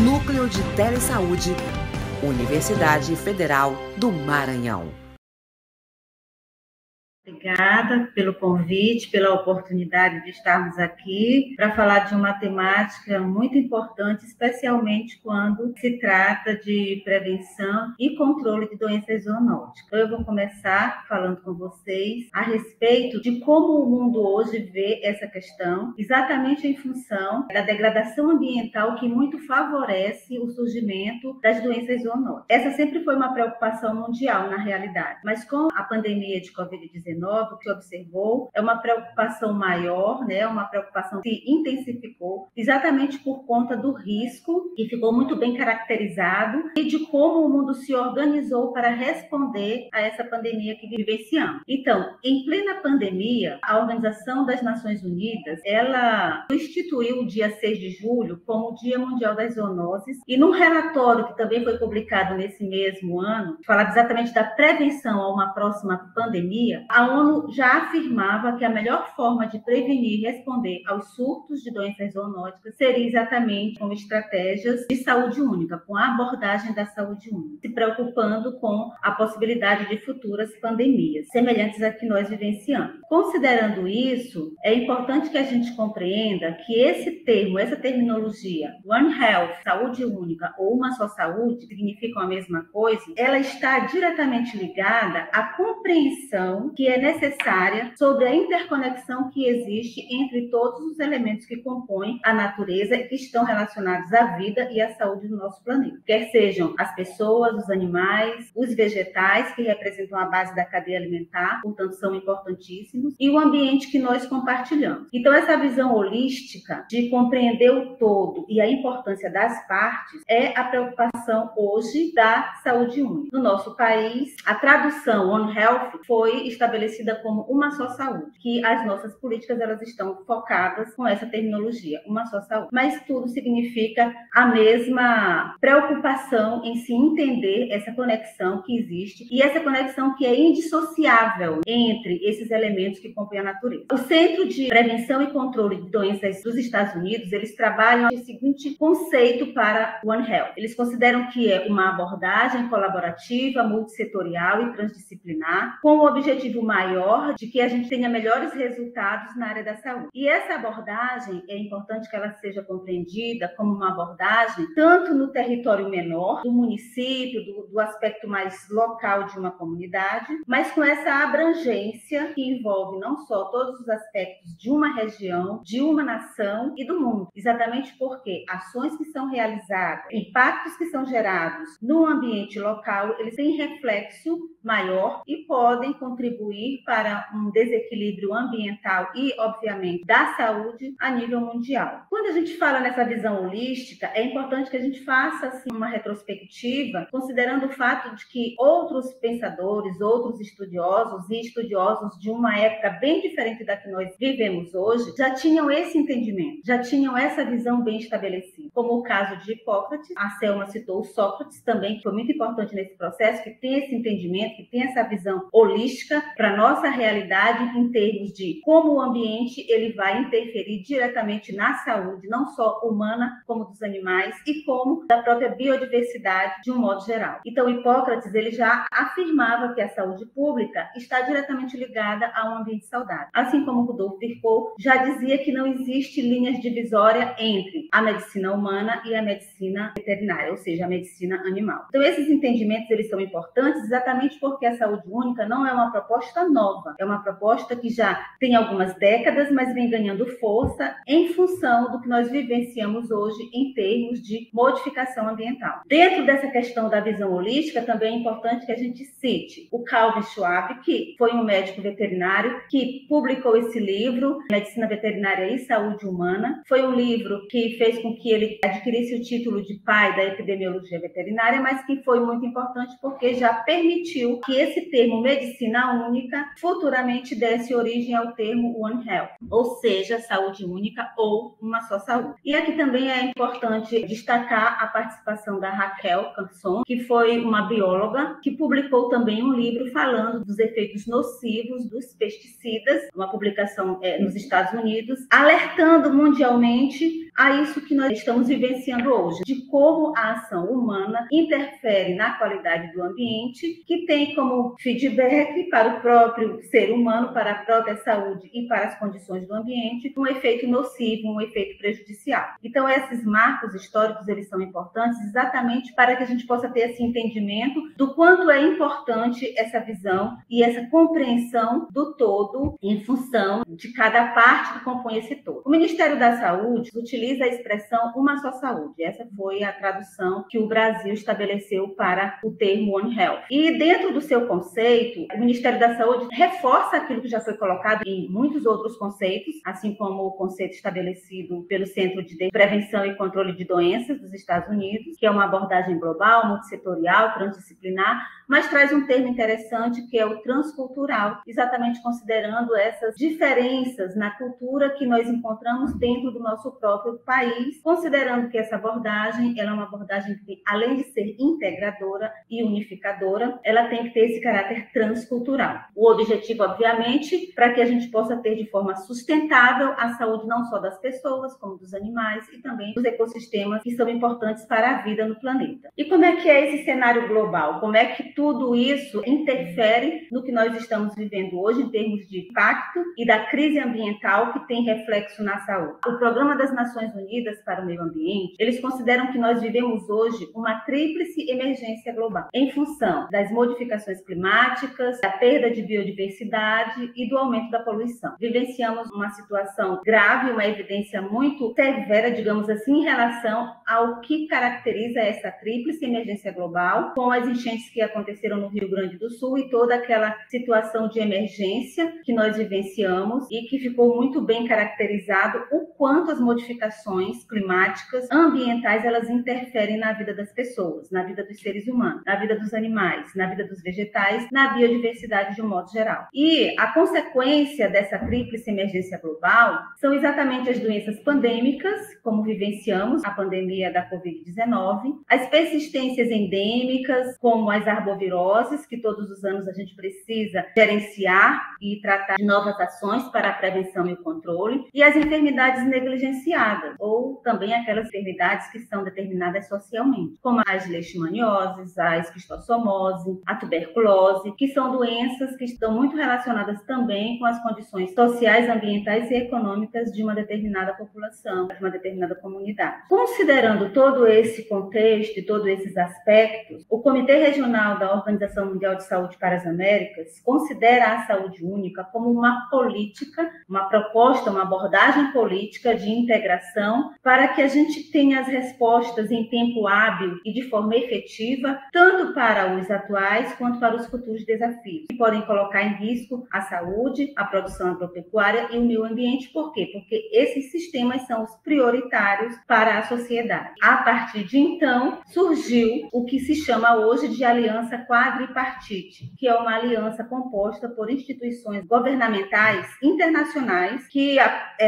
Núcleo de Telesaúde, Universidade Federal do Maranhão. Obrigada pelo convite, pela oportunidade de estarmos aqui para falar de uma temática muito importante, especialmente quando se trata de prevenção e controle de doenças zoonóticas. Então, eu vou começar falando com vocês a respeito de como o mundo hoje vê essa questão, exatamente em função da degradação ambiental que muito favorece o surgimento das doenças zoonóticas. Essa sempre foi uma preocupação mundial, na realidade, mas com a pandemia de Covid-19, o que observou é uma preocupação maior, né? Uma preocupação que se intensificou exatamente por conta do risco, que ficou muito bem caracterizado, e de como o mundo se organizou para responder a essa pandemia que vivenciamos. Então, em plena pandemia, a Organização das Nações Unidas, ela instituiu o dia 6 de julho como o Dia Mundial das Zoonoses, e num relatório que também foi publicado nesse mesmo ano, falava exatamente da prevenção a uma próxima pandemia, a ONU já afirmava que a melhor forma de prevenir e responder aos surtos de doenças zoonóticas seria exatamente com estratégias de saúde única, com a abordagem da saúde única, se preocupando com a possibilidade de futuras pandemias, semelhantes à que nós vivenciamos. Considerando isso, é importante que a gente compreenda que esse termo, essa terminologia, One Health, saúde única ou uma só saúde, significam a mesma coisa, ela está diretamente ligada à compreensão que é necessária sobre a interconexão que existe entre todos os elementos que compõem a natureza e que estão relacionados à vida e à saúde do nosso planeta. Quer sejam as pessoas, os animais, os vegetais, que representam a base da cadeia alimentar, portanto são importantíssimos, e o ambiente que nós compartilhamos. Então, essa visão holística de compreender o todo e a importância das partes é a preocupação hoje da saúde única. No nosso país, a tradução One Health foi estabelecida como uma só saúde, que as nossas políticas elas estão focadas com essa terminologia, uma só saúde. Mas tudo significa a mesma preocupação em se entender essa conexão que existe e essa conexão que é indissociável entre esses elementos que compõem a natureza. O Centro de Prevenção e Controle de Doenças dos Estados Unidos, eles trabalham o seguinte conceito para One Health. Eles consideram que é uma abordagem colaborativa, multissetorial e transdisciplinar, com o objetivo maior de que a gente tenha melhores resultados na área da saúde. E essa abordagem, é importante que ela seja compreendida como uma abordagem tanto no território menor, do município, do aspecto mais local de uma comunidade, mas com essa abrangência que envolve não só todos os aspectos de uma região, de uma nação e do mundo. Exatamente porque ações que são realizadas, impactos que são gerados no ambiente local, eles têm reflexo maior e podem contribuir para um desequilíbrio ambiental e, obviamente, da saúde a nível mundial. Quando a gente fala nessa visão holística, é importante que a gente faça assim, uma retrospectiva, considerando o fato de que outros pensadores, outros estudiosos e estudiosos de uma época bem diferente da que nós vivemos hoje, já tinham esse entendimento, já tinham essa visão bem estabelecida. Como o caso de Hipócrates, a Selma citou Sócrates também, que foi muito importante nesse processo, que tem esse entendimento, que tem essa visão holística para a nossa realidade em termos de como o ambiente ele vai interferir diretamente na saúde, não só humana, como dos animais e como da própria biodiversidade de um modo geral. Então, Hipócrates ele já afirmava que a saúde pública está diretamente ligada a um ambiente saudável. Assim como Rudolf Virchow já dizia que não existe linhas divisórias entre a medicina humana e a medicina veterinária, ou seja, a medicina animal. Então, esses entendimentos eles são importantes exatamente porque a saúde única não é uma proposta nova, é uma proposta que já tem algumas décadas, mas vem ganhando força em função do que nós vivenciamos hoje em termos de modificação ambiental. Dentro dessa questão da visão holística, também é importante que a gente cite o Calvin Schwab, que foi um médico veterinário que publicou esse livro, Medicina Veterinária e Saúde Humana. Foi um livro que fez com que ele adquirisse o título de pai da epidemiologia veterinária, mas que foi muito importante porque já permitiu que esse termo medicina única futuramente desse origem ao termo One Health, ou seja, saúde única ou uma só saúde. E aqui também é importante destacar a participação da Raquel Canson, que foi uma bióloga que publicou também um livro falando dos efeitos nocivos dos pesticidas, uma publicação nos Estados Unidos, alertando mundialmente a isso que nós estamos estamos vivenciando hoje, de como a ação humana interfere na qualidade do ambiente, que tem como feedback para o próprio ser humano, para a própria saúde e para as condições do ambiente, um efeito nocivo, um efeito prejudicial. Então, esses marcos históricos, eles são importantes exatamente para que a gente possa ter esse entendimento do quanto é importante essa visão e essa compreensão do todo em função de cada parte que compõe esse todo. O Ministério da Saúde utiliza a expressão uma só saúde. Essa foi a tradução que o Brasil estabeleceu para o termo One Health. E dentro do seu conceito, o Ministério da Saúde reforça aquilo que já foi colocado em muitos outros conceitos, assim como o conceito estabelecido pelo Centro de Prevenção e Controle de Doenças dos Estados Unidos, que é uma abordagem global, multissetorial, transdisciplinar, mas traz um termo interessante que é o transcultural, exatamente considerando essas diferenças na cultura que nós encontramos dentro do nosso próprio país, considerando que essa abordagem ela é uma abordagem que, além de ser integradora e unificadora, ela tem que ter esse caráter transcultural. O objetivo, obviamente, para que a gente possa ter de forma sustentável a saúde não só das pessoas, como dos animais e também dos ecossistemas que são importantes para a vida no planeta. E como é que é esse cenário global? Como é que tudo isso interfere no que nós estamos vivendo hoje em termos de impacto e da crise ambiental que tem reflexo na saúde? O Programa das Nações Unidas para o Meio Ambiente, eles consideram que nós vivemos hoje uma tríplice emergência global, em função das modificações climáticas, da perda de biodiversidade e do aumento da poluição. Vivenciamos uma situação grave, uma evidência muito severa, digamos assim, em relação ao que caracteriza essa tríplice emergência global, com as enchentes que aconteceram no Rio Grande do Sul e toda aquela situação de emergência que nós vivenciamos e que ficou muito bem caracterizado o quanto as modificações climáticas, ambientais, elas interferem na vida das pessoas, na vida dos seres humanos, na vida dos animais, na vida dos vegetais, na biodiversidade de um modo geral. E a consequência dessa tríplice emergência global são exatamente as doenças pandêmicas, como vivenciamos a pandemia da Covid-19, as persistências endêmicas, como as arboviroses, que todos os anos a gente precisa gerenciar e tratar de novas ações para a prevenção e o controle, e as enfermidades negligenciadas, ou também aquelas enfermidades que são determinadas socialmente, como as leishmanioses, a esquistossomose, a tuberculose, que são doenças que estão muito relacionadas também com as condições sociais, ambientais e econômicas de uma determinada população, de uma determinada comunidade. Considerando todo esse contexto e todos esses aspectos, o Comitê Regional da Organização Mundial de Saúde para as Américas considera a saúde única como uma política, uma proposta, uma abordagem política de integração para que a gente tenha as respostas em tempo hábil e de forma efetiva, tanto para os atuais quanto para os futuros desafios, que podem colocar em risco a saúde, a produção agropecuária e o meio ambiente. Por quê? Porque esses sistemas são os prioritários para a sociedade. A partir de então, surgiu o que se chama hoje de Aliança Quadripartite, que é uma aliança composta por instituições governamentais internacionais que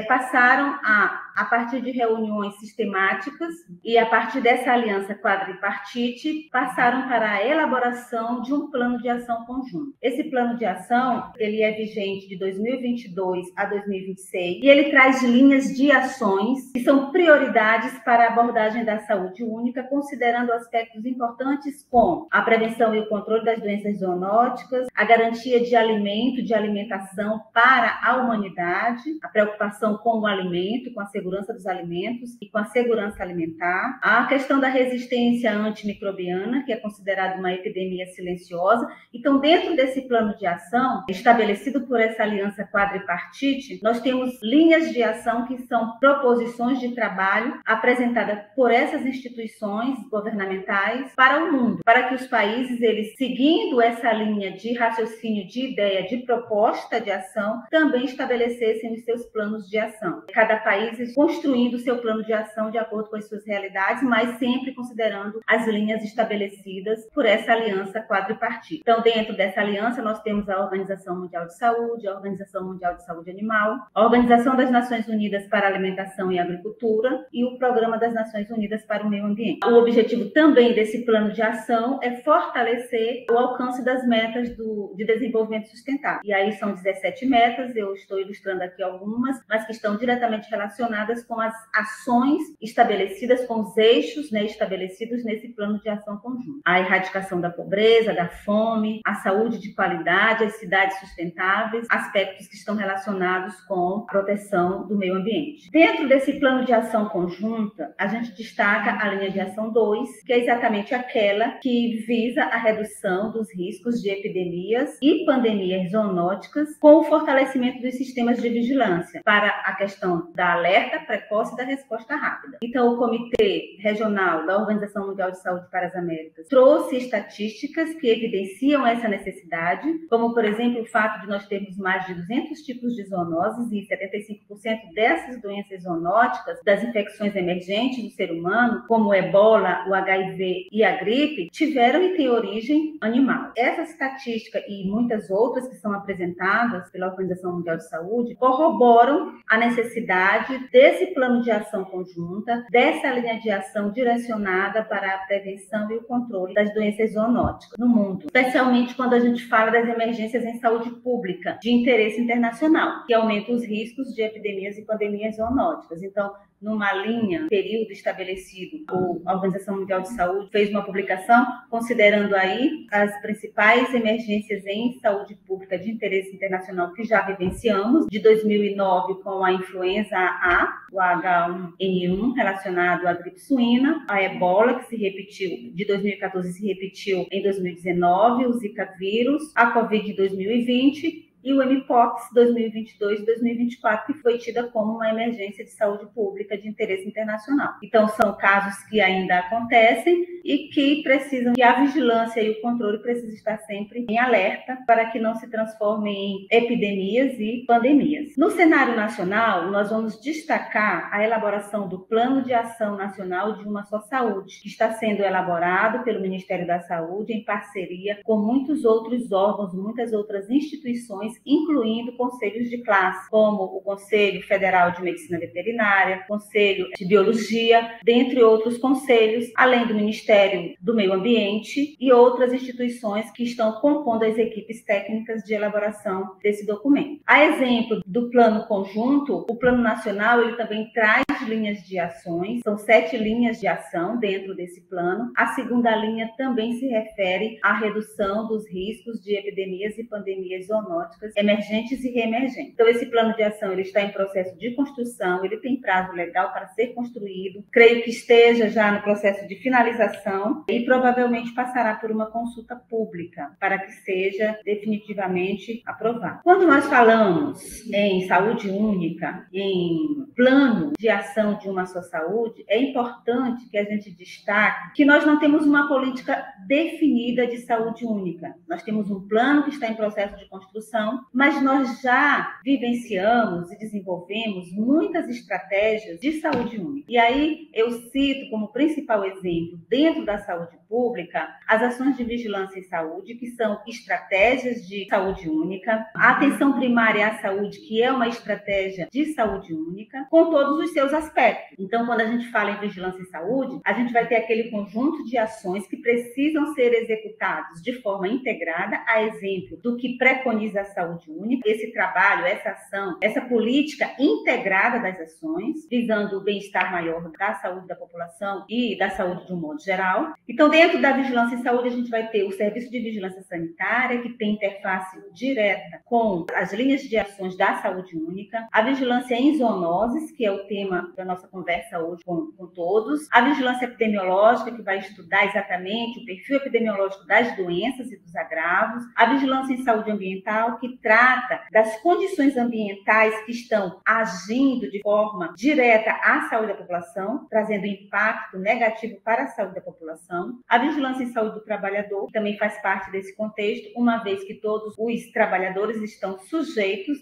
passaram a partir de reuniões sistemáticas e a partir dessa aliança quadripartite, passaram para a elaboração de um plano de ação conjunto. Esse plano de ação, ele é vigente de 2022 a 2026 e ele traz linhas de ações que são prioridades para a abordagem da saúde única, considerando aspectos importantes como a prevenção e o controle das doenças zoonóticas, a garantia de alimento, de alimentação para a humanidade, a preocupação com o alimento, com a segurança dos alimentos e com a segurança alimentar, a questão da resistência antimicrobiana, que é considerada uma epidemia silenciosa. Então, dentro desse plano de ação, estabelecido por essa aliança quadripartite, nós temos linhas de ação que são proposições de trabalho apresentadas por essas instituições governamentais para o mundo, para que os países, eles seguindo essa linha de raciocínio, de ideia, de proposta de ação, também estabelecessem os seus planos de ação. Cada país construindo o seu plano de ação de acordo com as suas realidades, mas sempre considerando as linhas estabelecidas por essa aliança quadripartite. Então, dentro dessa aliança, nós temos a Organização Mundial de Saúde, a Organização Mundial de Saúde Animal, a Organização das Nações Unidas para a Alimentação e Agricultura e o Programa das Nações Unidas para o Meio Ambiente. O objetivo também desse plano de ação é fortalecer o alcance das metas de desenvolvimento sustentável. E aí são 17 metas, eu estou ilustrando aqui algumas, mas que estão diretamente relacionadas relacionadas com as ações estabelecidas, com os eixos, né, estabelecidos nesse plano de ação conjunto. A erradicação da pobreza, da fome, a saúde de qualidade, as cidades sustentáveis, aspectos que estão relacionados com a proteção do meio ambiente. Dentro desse plano de ação conjunta, a gente destaca a linha de ação 2, que é exatamente aquela que visa a redução dos riscos de epidemias e pandemias zoonóticas com o fortalecimento dos sistemas de vigilância para a questão da alerta precoce e da resposta rápida. Então, o Comitê Regional da Organização Mundial de Saúde para as Américas trouxe estatísticas que evidenciam essa necessidade, como, por exemplo, o fato de nós termos mais de 200 tipos de zoonoses e 75% dessas doenças zoonóticas, das infecções emergentes do ser humano, como o ebola, o HIV e a gripe, tiveram e têm origem animal. Essa estatística e muitas outras que são apresentadas pela Organização Mundial de Saúde corroboram a necessidade desse plano de ação conjunta, dessa linha de ação direcionada para a prevenção e o controle das doenças zoonóticas no mundo, especialmente quando a gente fala das emergências em saúde pública de interesse internacional, que aumenta os riscos de epidemias e pandemias zoonóticas. Então, numa linha, período estabelecido, a Organização Mundial de Saúde fez uma publicação considerando aí as principais emergências em saúde pública de interesse internacional que já vivenciamos, de 2009 com a influenza A, o H1N1 relacionado à gripe suína, a ebola, que se repetiu, de 2014 se repetiu em 2019, o Zika vírus, a Covid de 2020, e o Mpox 2022 e 2024, que foi tida como uma emergência de saúde pública de interesse internacional. Então, são casos que ainda acontecem e que precisam que a vigilância e o controle precisam estar sempre em alerta para que não se transformem em epidemias e pandemias. No cenário nacional, nós vamos destacar a elaboração do Plano de Ação Nacional de Uma Só Saúde, que está sendo elaborado pelo Ministério da Saúde em parceria com muitos outros órgãos, muitas outras instituições, incluindo conselhos de classe, como o Conselho Federal de Medicina Veterinária, Conselho de Biologia, dentre outros conselhos, além do Ministério do Meio Ambiente e outras instituições que estão compondo as equipes técnicas de elaboração desse documento. A exemplo do plano conjunto, o Plano Nacional ele também traz linhas de ações, são 7 linhas de ação dentro desse plano. A segunda linha também se refere à redução dos riscos de epidemias e pandemias zoonóticas emergentes e reemergentes. Então, esse plano de ação ele está em processo de construção, ele tem prazo legal para ser construído, creio que esteja já no processo de finalização e provavelmente passará por uma consulta pública para que seja definitivamente aprovado. Quando nós falamos em saúde única, em plano de ação de uma só saúde, é importante que a gente destaque que nós não temos uma política definida de saúde única. Nós temos um plano que está em processo de construção, mas nós já vivenciamos e desenvolvemos muitas estratégias de saúde única. E aí eu cito como principal exemplo, dentro da saúde pública, as ações de vigilância em saúde, que são estratégias de saúde única, a atenção primária à saúde, que é uma estratégia de saúde única, com todos os seus aspectos. Então, quando a gente fala em vigilância em saúde, a gente vai ter aquele conjunto de ações que precisam ser executados de forma integrada, a exemplo do que preconiza a saúde única, esse trabalho, essa ação, essa política integrada das ações, visando o bem-estar maior da saúde da população e da saúde de um modo geral. Então, dentro da vigilância em saúde, a gente vai ter o Serviço de Vigilância Sanitária, que tem interface direta com as linhas de ações da saúde única, a vigilância em zoonoses, que é o tema da nossa conversa hoje com todos, a vigilância epidemiológica, que vai estudar exatamente o perfil epidemiológico das doenças e dos agravos, a vigilância em saúde ambiental, que trata das condições ambientais que estão agindo de forma direta à saúde da população, trazendo impacto negativo para a saúde da população, a vigilância em saúde do trabalhador, que também faz parte desse contexto, uma vez que todos os trabalhadores estão sujeitos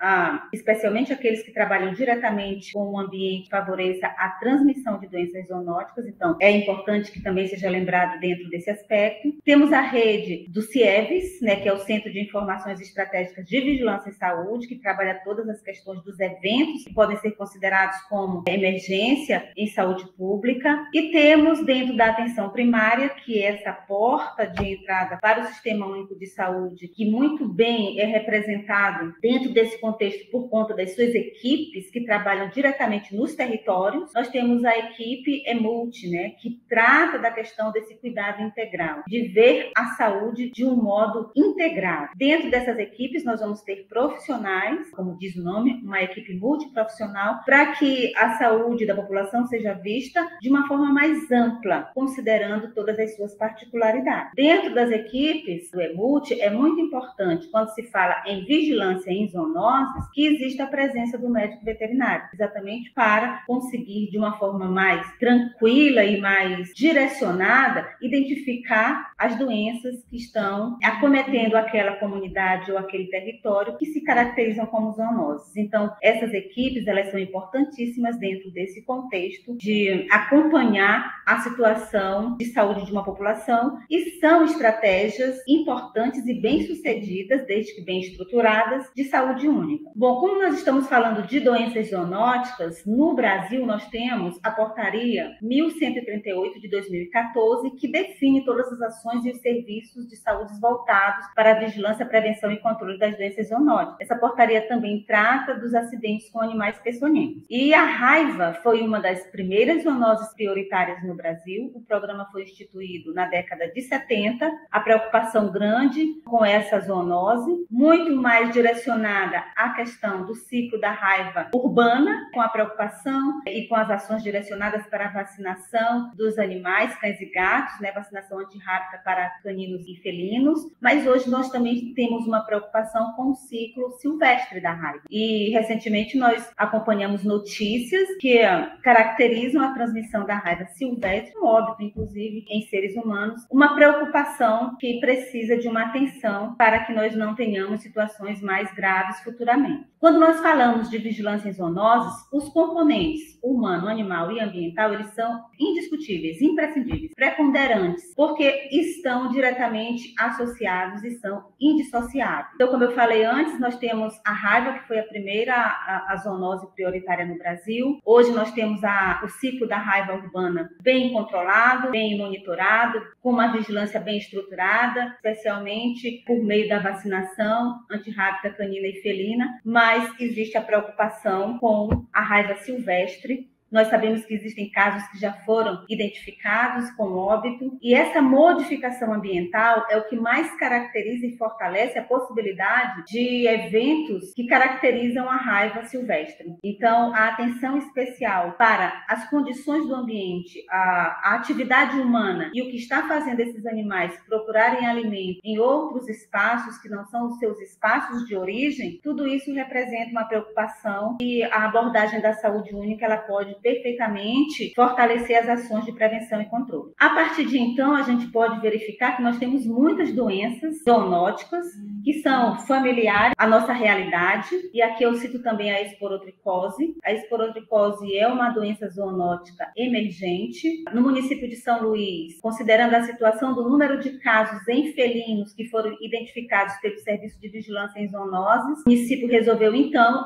especialmente aqueles que trabalham diretamente com um ambiente que favoreça a transmissão de doenças zoonóticas, então é importante que também seja lembrado dentro desse aspecto. Temos a rede do CIEVES, que é o Centro de Informações Estratégicas de Vigilância em Saúde, que trabalha todas as questões dos eventos que podem ser considerados como emergência em saúde pública. E temos, dentro da atenção primária, que é essa porta de entrada para o Sistema Único de Saúde, que muito bem é representado dentro desse contexto por conta das suas equipes que trabalham diretamente nos territórios. Nós temos a equipe EMULT, né, que trata da questão desse cuidado integral, de ver a saúde de um modo integrado. Dentro dessas equipes, nós vamos ter profissionais, como diz o nome, uma equipe multiprofissional, para que a saúde da população seja vista de uma forma mais ampla, considerando todas as suas particularidades. Dentro das equipes do EMULT, é muito importante, quando se fala em vigilância em zoonoses, que exista a presença do médico veterinário, exatamente para conseguir, de uma forma mais tranquila e mais direcionada, identificar as doenças que estão acometendo aquela comunidade ou aquele território que se caracterizam como zoonoses. Então, essas equipes, elas são importantíssimas dentro desse contexto de acompanhar a situação de saúde de uma população, e são estratégias importantes e bem-sucedidas, desde que bem estruturadas, de saúde única. Bom, como nós estamos falando de doenças zoonóticas, no Brasil nós temos a Portaria 1138 de 2014, que define todas as ações e os serviços de saúde voltados para a vigilância, prevenção e controle das doenças zoonóticas. Essa portaria também trata dos acidentes com animais peçonhentos. E a raiva foi uma das primeiras zoonoses prioritárias no Brasil. O programa foi instituído na década de 70. A preocupação grande com essa zoonose, muito mais direcionada à questão do ciclo da raiva urbana, com a preocupação e com as ações direcionadas para a vacinação dos animais, cães e gatos, né, vacinação antirrábica para caninos e felinos, mas hoje nós também temos uma preocupação com o ciclo silvestre da raiva. E recentemente nós acompanhamos notícias que caracterizam a transmissão da raiva silvestre, um óbito inclusive em seres humanos, uma preocupação que precisa de uma atenção para que nós não tenhamos situações mais graves futuramente. Quando nós falamos de vigilância em zoonoses, os componentes humano, animal e ambiental, eles são indiscutíveis, imprescindíveis, preponderantes, porque estão diretamente associados e são indissociáveis. Então, como eu falei antes, nós temos a raiva, que foi a primeira a zoonose prioritária no Brasil. Hoje nós temos o ciclo da raiva urbana bem controlado, bem monitorado, com uma vigilância bem estruturada, especialmente por meio da vacinação antirrábica canina e felina, mas existe a preocupação com a raiva silvestre. Nós sabemos que existem casos que já foram identificados com óbito, e essa modificação ambiental é o que mais caracteriza e fortalece a possibilidade de eventos que caracterizam a raiva silvestre. Então, a atenção especial para as condições do ambiente, a atividade humana e o que está fazendo esses animais procurarem alimento em outros espaços que não são os seus espaços de origem, tudo isso representa uma preocupação, e a abordagem da saúde única ela pode perfeitamente fortalecer as ações de prevenção e controle. A partir de então, a gente pode verificar que nós temos muitas doenças zoonóticas que são familiares à nossa realidade, e aqui eu cito também a esporotricose. A esporotricose é uma doença zoonótica emergente. No município de São Luís, considerando a situação do número de casos em felinos que foram identificados pelo Serviço de Vigilância em Zoonoses, o município resolveu, então,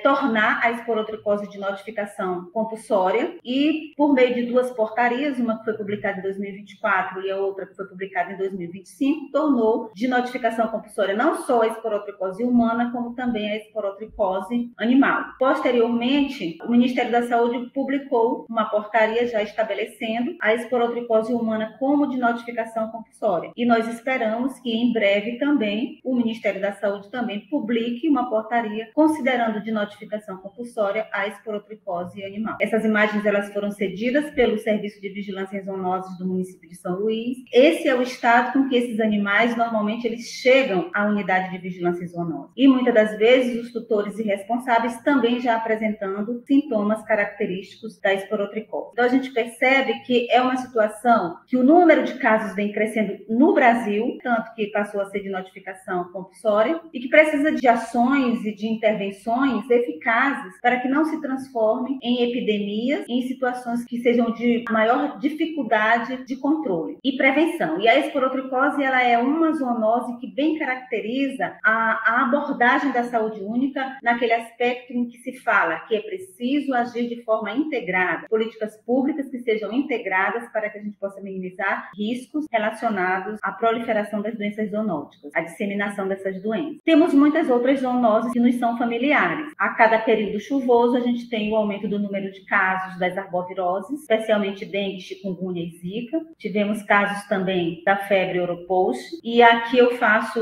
tornar a esporotricose de notificação compulsória, e por meio de duas portarias, uma que foi publicada em 2024 e a outra que foi publicada em 2025, tornou de notificação compulsória não só a esporotricose humana, como também a esporotricose animal. Posteriormente, o Ministério da Saúde publicou uma portaria já estabelecendo a esporotricose humana como de notificação compulsória. E nós esperamos que em breve também o Ministério da Saúde também publique uma portaria considerando de notificação compulsória a esporotricose animal. Essas imagens elas foram cedidas pelo Serviço de Vigilância em Zoonoses do município de São Luís. Esse é o estado com que esses animais normalmente eles chegam à unidade de vigilância em zoonose. E muitas das vezes os tutores e responsáveis também já apresentando sintomas característicos da esporotricose. Então a gente percebe que é uma situação que o número de casos vem crescendo no Brasil, tanto que passou a ser de notificação compulsória, e que precisa de ações e de intervenções eficazes para que não se transforme em epidemia epidemias e em situações que sejam de maior dificuldade de controle e prevenção. E a esporotricose, ela é uma zoonose que bem caracteriza a abordagem da saúde única naquele aspecto em que se fala que é preciso agir de forma integrada, políticas públicas que sejam integradas para que a gente possa minimizar riscos relacionados à proliferação das doenças zoonóticas, à disseminação dessas doenças. Temos muitas outras zoonoses que nos são familiares. A cada período chuvoso, a gente tem o aumento do número de casos das arboviroses, especialmente dengue, chikungunya e zika. Tivemos casos também da febre oropouche. E aqui eu faço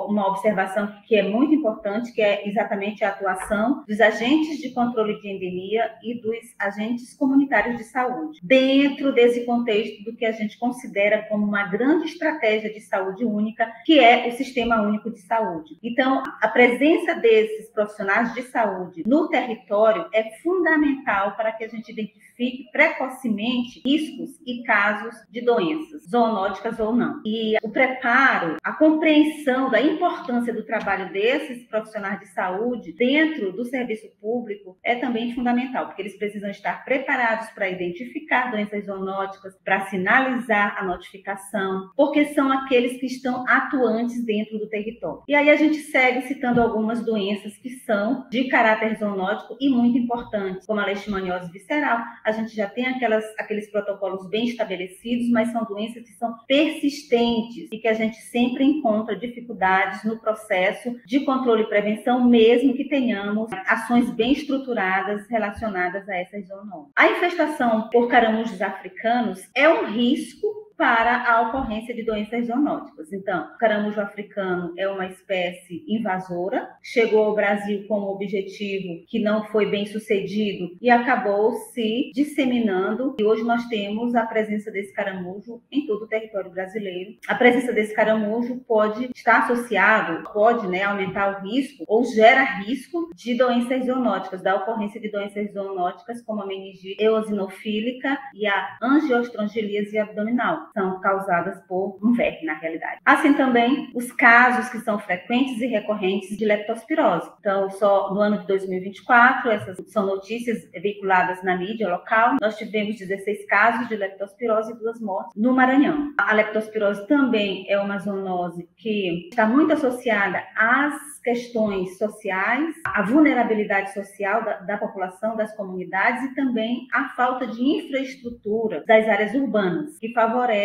uma observação que é muito importante, que é exatamente a atuação dos agentes de controle de endemia e dos agentes comunitários de saúde, dentro desse contexto do que a gente considera como uma grande estratégia de saúde única, que é o Sistema Único de Saúde. Então, a presença desses profissionais de saúde no território é fundamental para que a gente identifique precocemente riscos e casos de doenças, zoonóticas ou não. E o preparo, a compreensão da importância do trabalho desses profissionais de saúde dentro do serviço público é também fundamental, porque eles precisam estar preparados para identificar doenças zoonóticas, para sinalizar a notificação, porque são aqueles que estão atuantes dentro do território. E aí a gente segue citando algumas doenças que são de caráter zoonótico e muito importantes, como a leishmaniose visceral. A gente já tem aqueles protocolos bem estabelecidos, mas são doenças que são persistentes e que a gente sempre encontra dificuldades no processo de controle e prevenção, mesmo que tenhamos ações bem estruturadas relacionadas a essas zoonoses. A infestação por caramujos africanos é um risco para a ocorrência de doenças zoonóticas. Então, o caramujo africano é uma espécie invasora, chegou ao Brasil com um objetivo que não foi bem sucedido e acabou se disseminando. E hoje nós temos a presença desse caramujo em todo o território brasileiro. A presença desse caramujo pode estar associado, pode aumentar o risco ou gera risco de doenças zoonóticas, da ocorrência de doenças zoonóticas como a meningite eosinofílica e a angiostrongilíase abdominal. São causadas por um verme, na realidade. Assim também, os casos que são frequentes e recorrentes de leptospirose. Então, só no ano de 2024, essas são notícias veiculadas na mídia local, nós tivemos 16 casos de leptospirose e 2 mortes no Maranhão. A leptospirose também é uma zoonose que está muito associada às questões sociais, à vulnerabilidade social da população, das comunidades e também à falta de infraestrutura das áreas urbanas, que favorecem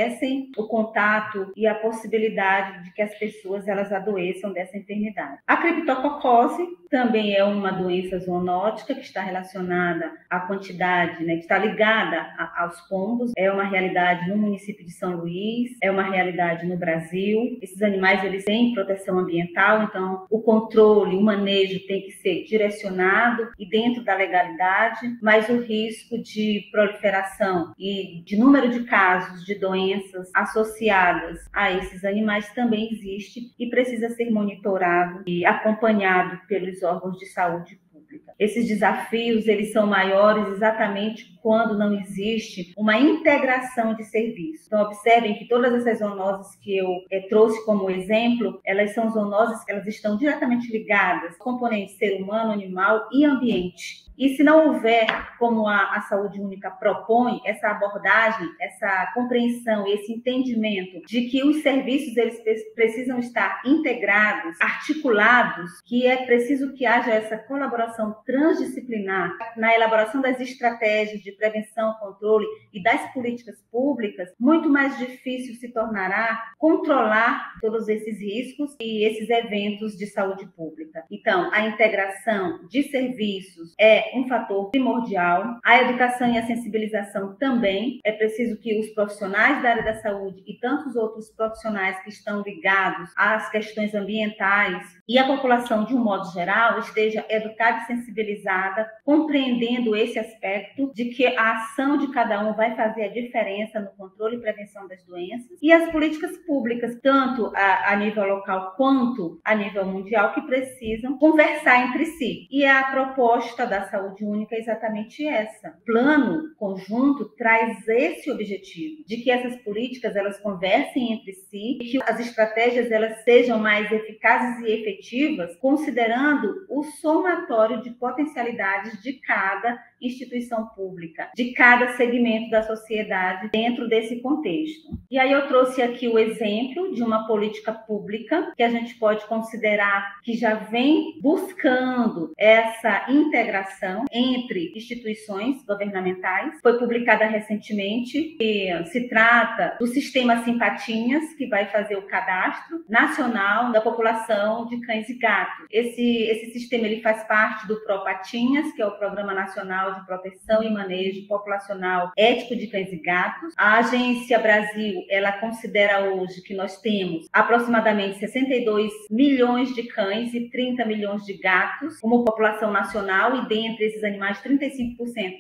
o contato e a possibilidade de que as pessoas elas adoeçam dessa enfermidade. A criptococose também é uma doença zoonótica que está relacionada à quantidade, que está ligada aos pombos. É uma realidade no município de São Luís, é uma realidade no Brasil. Esses animais eles têm proteção ambiental, então o controle, o manejo tem que ser direcionado e dentro da legalidade, mas o risco de proliferação e de número de casos de doenças associadas a esses animais também existe e precisa ser monitorado e acompanhado pelos órgãos de saúde pública. Esses desafios, eles são maiores exatamente quando não existe uma integração de serviços. Então, observem que todas essas zoonoses que eu trouxe como exemplo, elas são zoonoses que elas estão diretamente ligadas ao componente ser humano, animal e ambiente. E se não houver, como a saúde única propõe, essa abordagem, essa compreensão e esse entendimento de que os serviços eles precisam estar integrados, articulados, que é preciso que haja essa colaboração transdisciplinar na elaboração das estratégias de prevenção, controle e das políticas públicas, muito mais difícil se tornará controlar todos esses riscos e esses eventos de saúde pública. Então, a integração de serviços é um fator primordial. A educação e a sensibilização também. É preciso que os profissionais da área da saúde e tantos outros profissionais que estão ligados às questões ambientais e a população, de um modo geral, esteja educada e sensibilizada, compreendendo esse aspecto de que a ação de cada um vai fazer a diferença no controle e prevenção das doenças, e as políticas públicas, tanto a nível local quanto a nível mundial, que precisam conversar entre si. E a proposta da saúde única é exatamente essa. O plano conjunto traz esse objetivo, de que essas políticas elas conversem entre si, e que as estratégias elas sejam mais eficazes e efetivas, considerando o somatório de potencialidades de cada instituição pública de cada segmento da sociedade dentro desse contexto. E aí eu trouxe aqui o exemplo de uma política pública que a gente pode considerar que já vem buscando essa integração entre instituições governamentais. Foi publicada recentemente e se trata do sistema Simpatinhas, que vai fazer o cadastro nacional da população de cães e gatos. Esse sistema ele faz parte do PROPATINHAS, que é o Programa Nacional de Proteção e Manejo Populacional Ético de Cães e Gatos. A Agência Brasil, ela considera hoje que nós temos aproximadamente 62 milhões de cães e 30 milhões de gatos como população nacional, e dentre esses animais, 35%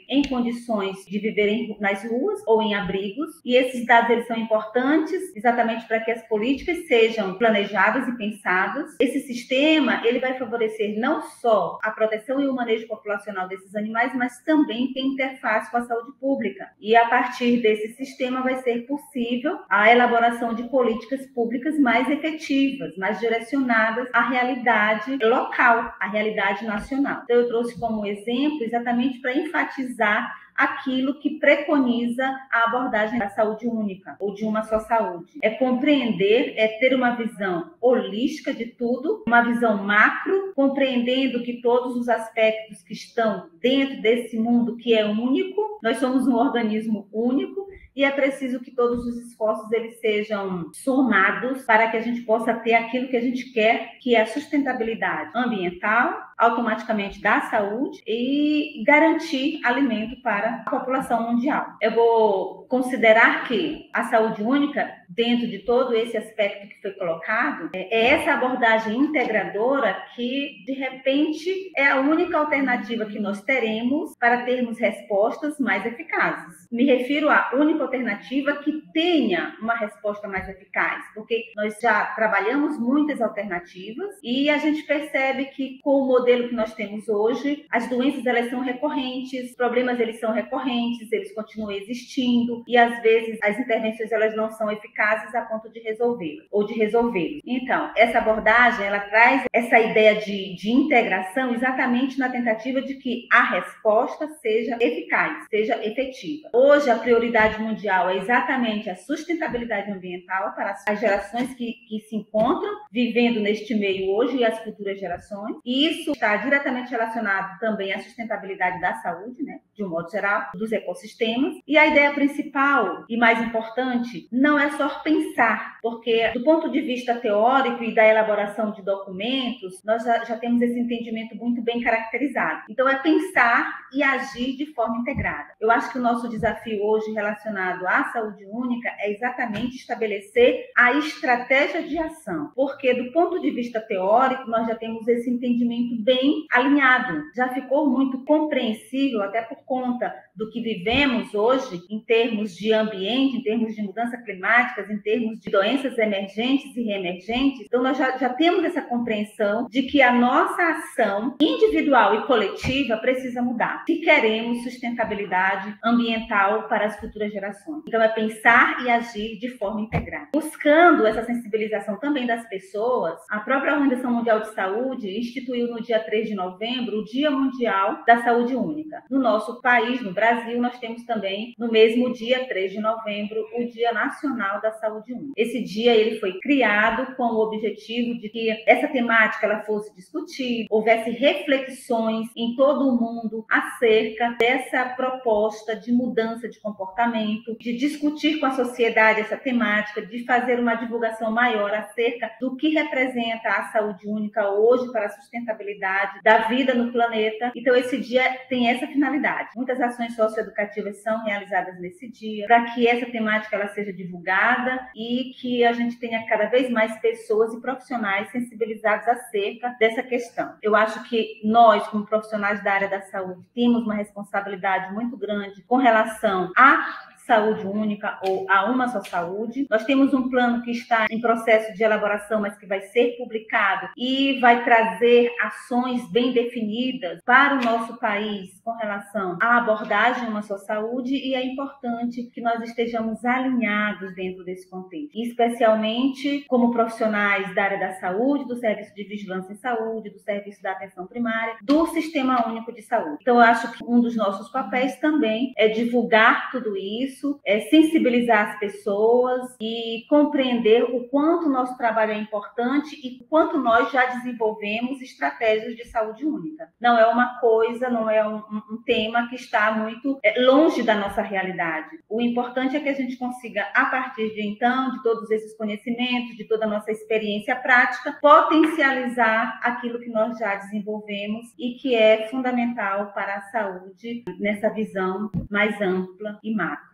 em condições de viverem nas ruas ou em abrigos. E esses dados eles são importantes exatamente para que as políticas sejam planejadas e pensadas. Esse sistema ele vai favorecer não só a proteção e o manejo populacional desses animais, mas também tem interface com a saúde pública. E a partir desse sistema vai ser possível a elaboração de políticas públicas mais efetivas, mais direcionadas à realidade local, à realidade nacional. Então eu trouxe como exemplo exatamente para enfatizar aquilo que preconiza a abordagem da saúde única ou de uma só saúde. É compreender, é ter uma visão holística de tudo, uma visão macro, compreendendo que todos os aspectos que estão dentro desse mundo que é único, nós somos um organismo único, e é preciso que todos os esforços eles sejam somados para que a gente possa ter aquilo que a gente quer, que é a sustentabilidade ambiental, automaticamente da saúde, e garantir alimento para a população mundial. Eu vou considerar que a saúde única, dentro de todo esse aspecto que foi colocado, é essa abordagem integradora que, de repente, é a única alternativa que nós teremos para termos respostas mais eficazes. Me refiro à única alternativa que tenha uma resposta mais eficaz, porque nós já trabalhamos muitas alternativas e a gente percebe que com o modelo que nós temos hoje, as doenças elas são recorrentes, os problemas eles são recorrentes, eles continuam existindo e às vezes as intervenções elas não são eficazes a ponto de resolvê-los ou de resolvê-los. Então, essa abordagem ela traz essa ideia de integração exatamente na tentativa de que a resposta seja eficaz, seja efetiva. Hoje a prioridade mundial é exatamente a sustentabilidade ambiental para as gerações que se encontram vivendo neste meio hoje e as futuras gerações. E isso está diretamente relacionado também à sustentabilidade da saúde, né, de um modo geral, dos ecossistemas. E a ideia principal e mais importante não é só pensar, porque do ponto de vista teórico e da elaboração de documentos, nós já temos esse entendimento muito bem caracterizado. Então é pensar e agir de forma integrada. Eu acho que o nosso desafio hoje relacionado à saúde única é exatamente estabelecer a estratégia de ação, porque do ponto de vista teórico nós já temos esse entendimento bem alinhado, já ficou muito compreensível até por conta do que vivemos hoje em termos de ambiente, em termos de mudanças climáticas, em termos de doenças emergentes e reemergentes. Então nós já temos essa compreensão de que a nossa ação individual e coletiva precisa mudar se queremos sustentabilidade ambiental para as futuras gerações. Então é pensar e agir de forma integrada. Buscando essa sensibilização também das pessoas, a própria Organização Mundial de Saúde instituiu no dia 3 de novembro o Dia Mundial da Saúde Única. No nosso país, no Brasil, nós temos também no mesmo dia 3 de novembro o Dia Nacional da Saúde Única. Esse dia ele foi criado com o objetivo de que essa temática ela fosse discutida, houvesse reflexões em todo o mundo acerca dessa proposta de mudança de comportamento, de discutir com a sociedade essa temática, de fazer uma divulgação maior acerca do que representa a saúde única hoje para a sustentabilidade da vida no planeta. Então esse dia tem essa finalidade. Muitas ações socioeducativas são realizadas nesse dia para que essa temática ela seja divulgada e que a gente tenha cada vez mais pessoas e profissionais sensibilizados acerca dessa questão. Eu acho que nós, como profissionais da área da saúde, temos uma responsabilidade muito grande com relação a saúde única ou a uma só saúde. Nós temos um plano que está em processo de elaboração, mas que vai ser publicado e vai trazer ações bem definidas para o nosso país com relação à abordagem uma só saúde, e é importante que nós estejamos alinhados dentro desse contexto, especialmente como profissionais da área da saúde, do serviço de vigilância em saúde, do serviço da atenção primária, do Sistema Único de Saúde. Então, eu acho que um dos nossos papéis também é divulgar tudo isso, é sensibilizar as pessoas e compreender o quanto o nosso trabalho é importante e o quanto nós já desenvolvemos estratégias de saúde única. Não é uma coisa, não é um tema que está muito longe da nossa realidade. O importante é que a gente consiga, a partir de então, de todos esses conhecimentos, de toda a nossa experiência prática, potencializar aquilo que nós já desenvolvemos e que é fundamental para a saúde nessa visão mais ampla e macro.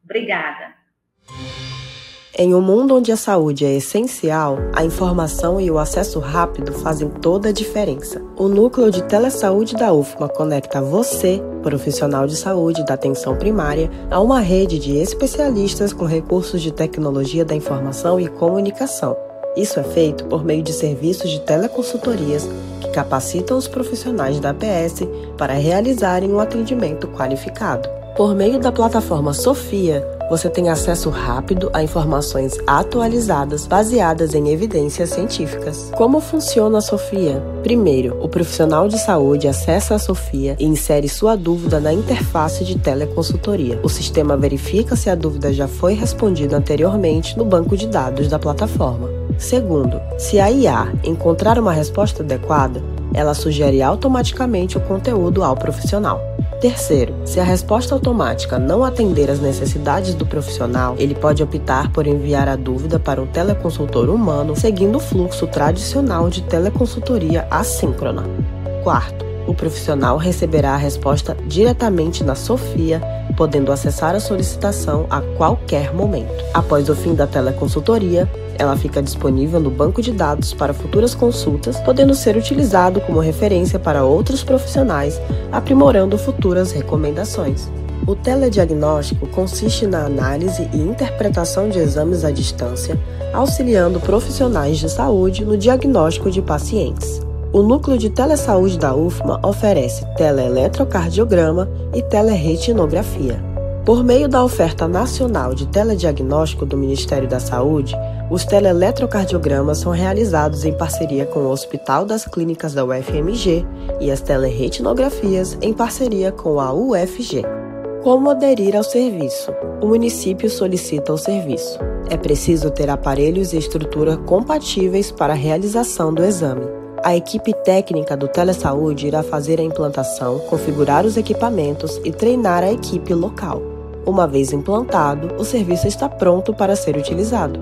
Obrigada. Em um mundo onde a saúde é essencial, a informação e o acesso rápido fazem toda a diferença. O Núcleo de Telesaúde da UFMA conecta você, profissional de saúde da atenção primária, a uma rede de especialistas com recursos de tecnologia da informação e comunicação. Isso é feito por meio de serviços de teleconsultorias que capacitam os profissionais da APS para realizarem um atendimento qualificado. Por meio da plataforma Sofia, você tem acesso rápido a informações atualizadas baseadas em evidências científicas. Como funciona a Sofia? Primeiro, o profissional de saúde acessa a Sofia e insere sua dúvida na interface de teleconsultoria. O sistema verifica se a dúvida já foi respondida anteriormente no banco de dados da plataforma. Segundo, se a IA encontrar uma resposta adequada, ela sugere automaticamente o conteúdo ao profissional. Terceiro, se a resposta automática não atender às necessidades do profissional, ele pode optar por enviar a dúvida para um teleconsultor humano, seguindo o fluxo tradicional de teleconsultoria assíncrona. Quarto, o profissional receberá a resposta diretamente na Sofia, podendo acessar a solicitação a qualquer momento. Após o fim da teleconsultoria, ela fica disponível no banco de dados para futuras consultas, podendo ser utilizado como referência para outros profissionais, aprimorando futuras recomendações. O telediagnóstico consiste na análise e interpretação de exames à distância, auxiliando profissionais de saúde no diagnóstico de pacientes. O Núcleo de Telesaúde da UFMA oferece teleeletrocardiograma e teleretinografia. Por meio da oferta nacional de telediagnóstico do Ministério da Saúde, os teleeletrocardiogramas são realizados em parceria com o Hospital das Clínicas da UFMG e as teleretinografias em parceria com a UFG. Como aderir ao serviço? O município solicita o serviço. É preciso ter aparelhos e estrutura compatíveis para a realização do exame. A equipe técnica do Telesaúde irá fazer a implantação, configurar os equipamentos e treinar a equipe local. Uma vez implantado, o serviço está pronto para ser utilizado.